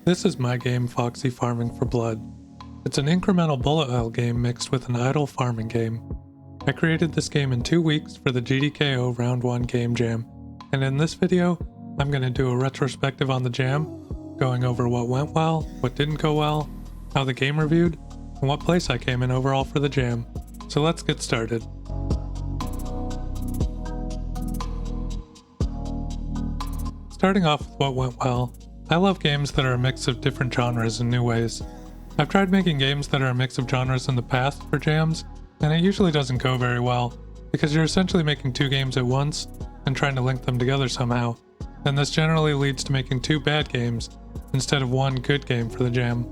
This is my game Foxy Farming for Blood. It's an incremental bullet hell game mixed with an idle farming game. I created this game in 2 weeks for the GDKO Round 1 Game Jam, and in this video, I'm going to do a retrospective on the jam, going over what went well, what didn't go well, how the game reviewed, and what place I came in overall for the jam. So let's get started. Starting off with what went well, I love games that are a mix of different genres in new ways. I've tried making games that are a mix of genres in the past for jams, and it usually doesn't go very well, because you're essentially making 2 games at once and trying to link them together somehow, and this generally leads to making 2 bad games instead of 1 good game for the jam.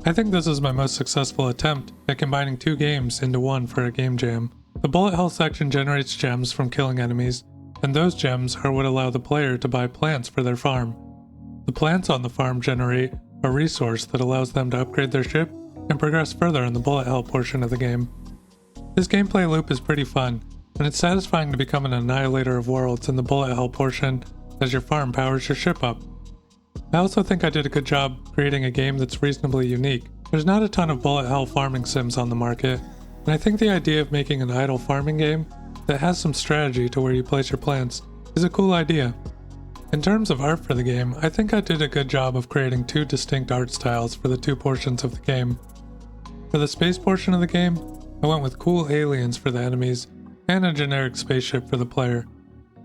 I think this is my most successful attempt at combining 2 games into 1 for a game jam. The bullet hell section generates gems from killing enemies, and those gems are what allow the player to buy plants for their farm. The plants on the farm generate a resource that allows them to upgrade their ship and progress further in the bullet hell portion of the game. This gameplay loop is pretty fun, and it's satisfying to become an annihilator of worlds in the bullet hell portion as your farm powers your ship up. I also think I did a good job creating a game that's reasonably unique. There's not a ton of bullet hell farming sims on the market, and I think the idea of making an idle farming game that has some strategy to where you place your plants is a cool idea. In terms of art for the game, I think I did a good job of creating 2 distinct art styles for the 2 portions of the game. For the space portion of the game, I went with cool aliens for the enemies and a generic spaceship for the player.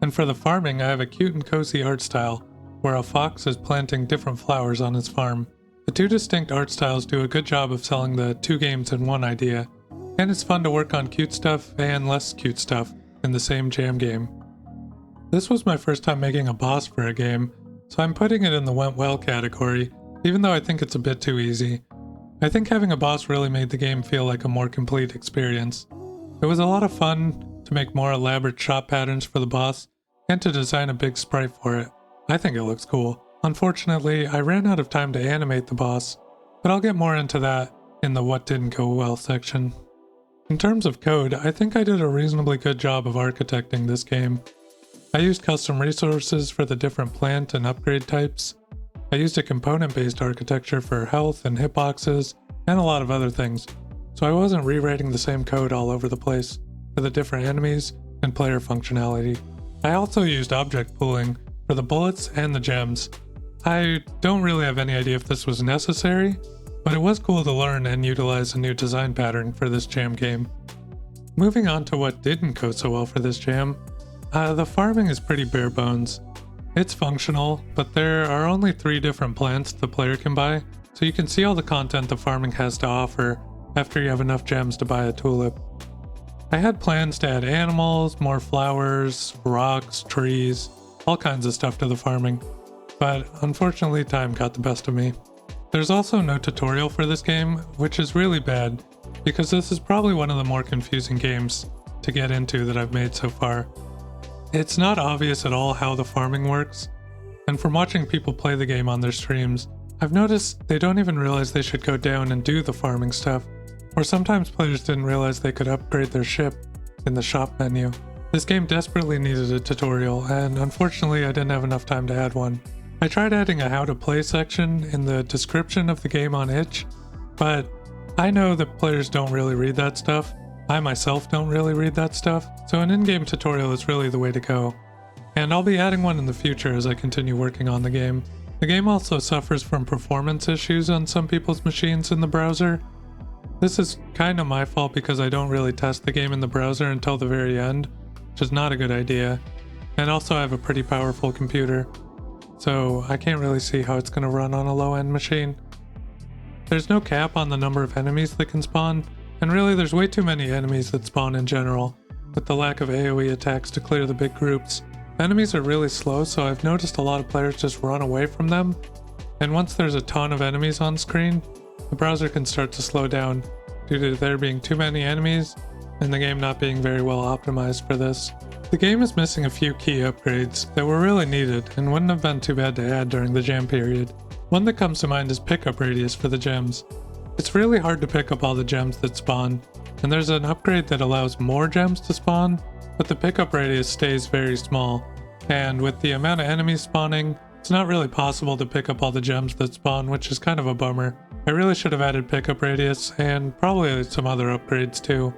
And for the farming, I have a cute and cozy art style where a fox is planting different flowers on his farm. The 2 distinct art styles do a good job of selling the 2 games in one idea, and it's fun to work on cute stuff and less cute stuff in the same jam game. This was my first time making a boss for a game, so I'm putting it in the went well category, even though I think it's a bit too easy. I think having a boss really made the game feel like a more complete experience. It was a lot of fun to make more elaborate shot patterns for the boss, and to design a big sprite for it. I think it looks cool. Unfortunately, I ran out of time to animate the boss, but I'll get more into that in the what didn't go well section. In terms of code, I think I did a reasonably good job of architecting this game. I used custom resources for the different plant and upgrade types. I used a component-based architecture for health and hitboxes, and a lot of other things, so I wasn't rewriting the same code all over the place for the different enemies and player functionality. I also used object pooling for the bullets and the gems. I don't really have any idea if this was necessary, but it was cool to learn and utilize a new design pattern for this jam game. Moving on to what didn't go so well for this jam, the farming is pretty bare bones. It's functional, but there are only 3 different plants the player can buy, so you can see all the content the farming has to offer after you have enough gems to buy a tulip. I had plans to add animals, more flowers, rocks, trees, all kinds of stuff to the farming, but unfortunately time got the best of me. There's also no tutorial for this game, which is really bad, because this is probably one of the more confusing games to get into that I've made so far. It's not obvious at all how the farming works, and from watching people play the game on their streams, I've noticed they don't even realize they should go down and do the farming stuff, or sometimes players didn't realize they could upgrade their ship in the shop menu. This game desperately needed a tutorial, and unfortunately I didn't have enough time to add one. I tried adding a how to play section in the description of the game on itch, but I know that players don't really read that stuff. I myself don't really read that stuff, so an in-game tutorial is really the way to go. And I'll be adding one in the future as I continue working on the game. The game also suffers from performance issues on some people's machines in the browser. This is kinda my fault because I don't really test the game in the browser until the very end, which is not a good idea. And also I have a pretty powerful computer, so I can't really see how it's gonna run on a low-end machine. There's no cap on the number of enemies that can spawn, and really there's way too many enemies that spawn in general, with the lack of AoE attacks to clear the big groups. Enemies are really slow, so I've noticed a lot of players just run away from them, and once there's a ton of enemies on screen, the browser can start to slow down due to there being too many enemies and the game not being very well optimized for this. The game is missing a few key upgrades that were really needed and wouldn't have been too bad to add during the jam period. One that comes to mind is pickup radius for the gems. It's really hard to pick up all the gems that spawn, and there's an upgrade that allows more gems to spawn, but the pickup radius stays very small, and with the amount of enemies spawning It's not really possible to pick up all the gems that spawn, which is kind of a bummer. I really should have added pickup radius, and probably some other upgrades too.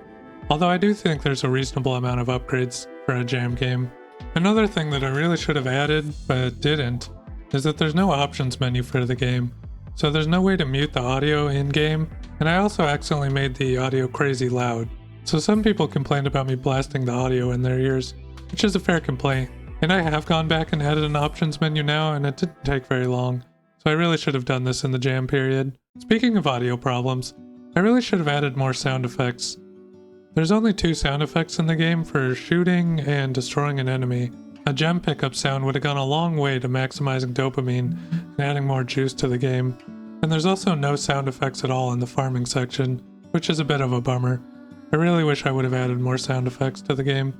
Although I do think there's a reasonable amount of upgrades for a jam game. Another thing that I really should have added, but didn't, is that there's no options menu for the game. So there's no way to mute the audio in-game, and I also accidentally made the audio crazy loud. So some people complained about me blasting the audio in their ears, which is a fair complaint. And I have gone back and added an options menu now, and it didn't take very long. So I really should have done this in the jam period. Speaking of audio problems, I really should have added more sound effects. There's only 2 sound effects in the game for shooting and destroying an enemy. A gem pickup sound would have gone a long way to maximizing dopamine and adding more juice to the game. And there's also no sound effects at all in the farming section, which is a bit of a bummer. I really wish I would have added more sound effects to the game.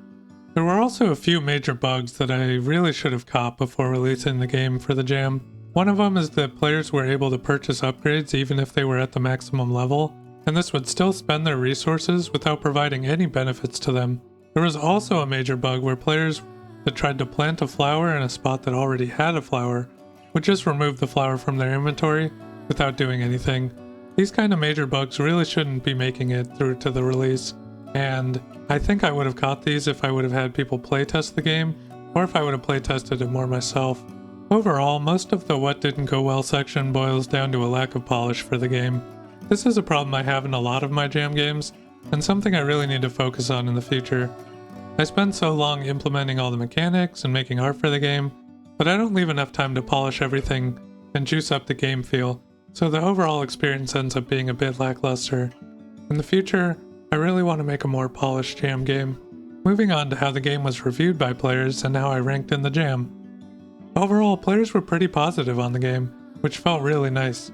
There were also a few major bugs that I really should have caught before releasing the game for the jam. One of them is that players were able to purchase upgrades even if they were at the maximum level, and this would still spend their resources without providing any benefits to them. There was also a major bug where players that tried to plant a flower in a spot that already had a flower would just remove the flower from their inventory without doing anything. These kind of major bugs really shouldn't be making it through to the release, and I think I would have caught these if I would have had people playtest the game, or if I would have playtested it more myself. Overall, most of the what didn't go well section boils down to a lack of polish for the game. This is a problem I have in a lot of my jam games, and something I really need to focus on in the future. I spend so long implementing all the mechanics and making art for the game, but I don't leave enough time to polish everything and juice up the game feel, so the overall experience ends up being a bit lackluster. In the future, I really want to make a more polished jam game. Moving on to how the game was reviewed by players and how I ranked in the jam. Overall, players were pretty positive on the game, which felt really nice.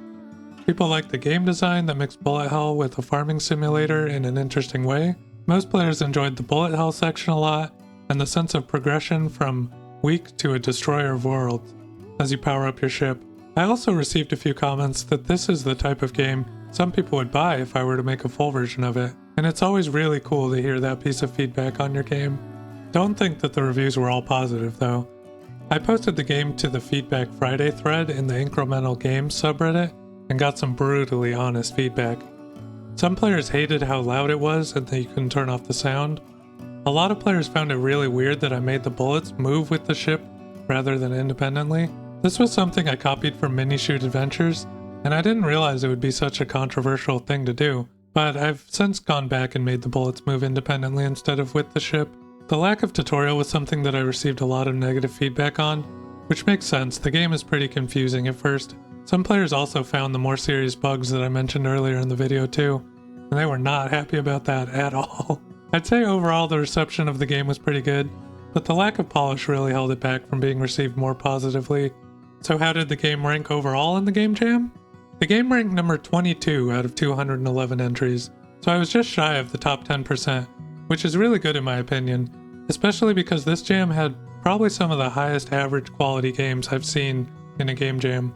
People liked the game design that mixed bullet hell with a farming simulator in an interesting way. Most players enjoyed the bullet hell section a lot, and the sense of progression from weak to a destroyer of worlds as you power up your ship. I also received a few comments that this is the type of game some people would buy if I were to make a full version of it, and it's always really cool to hear that piece of feedback on your game. Don't think that the reviews were all positive though. I posted the game to the Feedback Friday thread in the Incremental Games subreddit and got some brutally honest feedback. Some players hated how loud it was and that you couldn't turn off the sound. A lot of players found it really weird that I made the bullets move with the ship rather than independently. This was something I copied from Minishoot Adventures, and I didn't realize it would be such a controversial thing to do, but I've since gone back and made the bullets move independently instead of with the ship. The lack of tutorial was something that I received a lot of negative feedback on, which makes sense. The game is pretty confusing at first. Some players also found the more serious bugs that I mentioned earlier in the video too, and they were not happy about that at all. I'd say overall the reception of the game was pretty good, but the lack of polish really held it back from being received more positively. So how did the game rank overall in the Game Jam? The game ranked number 22 out of 211 entries, so I was just shy of the top 10%, which is really good in my opinion, especially because this jam had probably some of the highest average quality games I've seen in a game jam.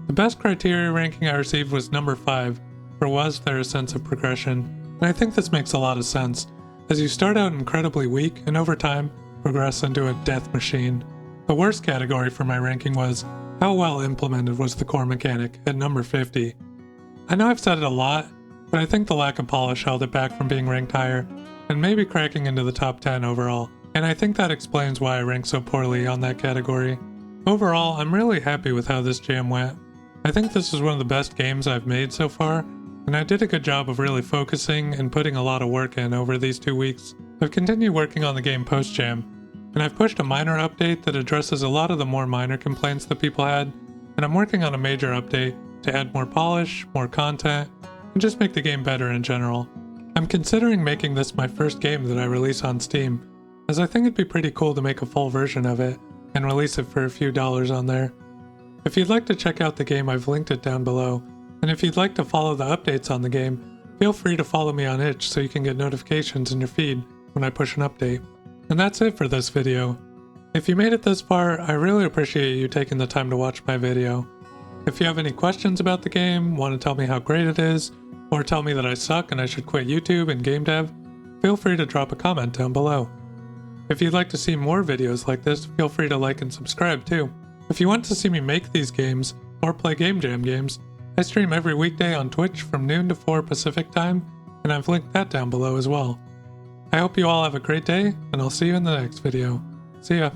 The best criteria ranking I received was number 5, for was there a sense of progression, and I think this makes a lot of sense, as you start out incredibly weak and over time progress into a death machine. The worst category for my ranking was how well implemented was the core mechanic at number 50. I know I've said it a lot, but I think the lack of polish held it back from being ranked higher, and maybe cracking into the top 10 overall, and I think that explains why I ranked so poorly on that category. Overall, I'm really happy with how this jam went. I think this is one of the best games I've made so far, and I did a good job of really focusing and putting a lot of work in over these 2 weeks. I've continued working on the game post-jam, and I've pushed a minor update that addresses a lot of the more minor complaints that people had, and I'm working on a major update to add more polish, more content, and just make the game better in general. I'm considering making this my first game that I release on Steam, as I think it'd be pretty cool to make a full version of it and release it for a few dollars on there. If you'd like to check out the game, I've linked it down below, and if you'd like to follow the updates on the game, feel free to follow me on itch so you can get notifications in your feed when I push an update. And that's it for this video. If you made it this far, I really appreciate you taking the time to watch my video. If you have any questions about the game, want to tell me how great it is, or tell me that I suck and I should quit YouTube and game dev, feel free to drop a comment down below. If you'd like to see more videos like this, feel free to like and subscribe too. If you want to see me make these games, or play Game Jam games, I stream every weekday on Twitch from noon to 4 Pacific time, and I've linked that down below as well. I hope you all have a great day, and I'll see you in the next video. See ya!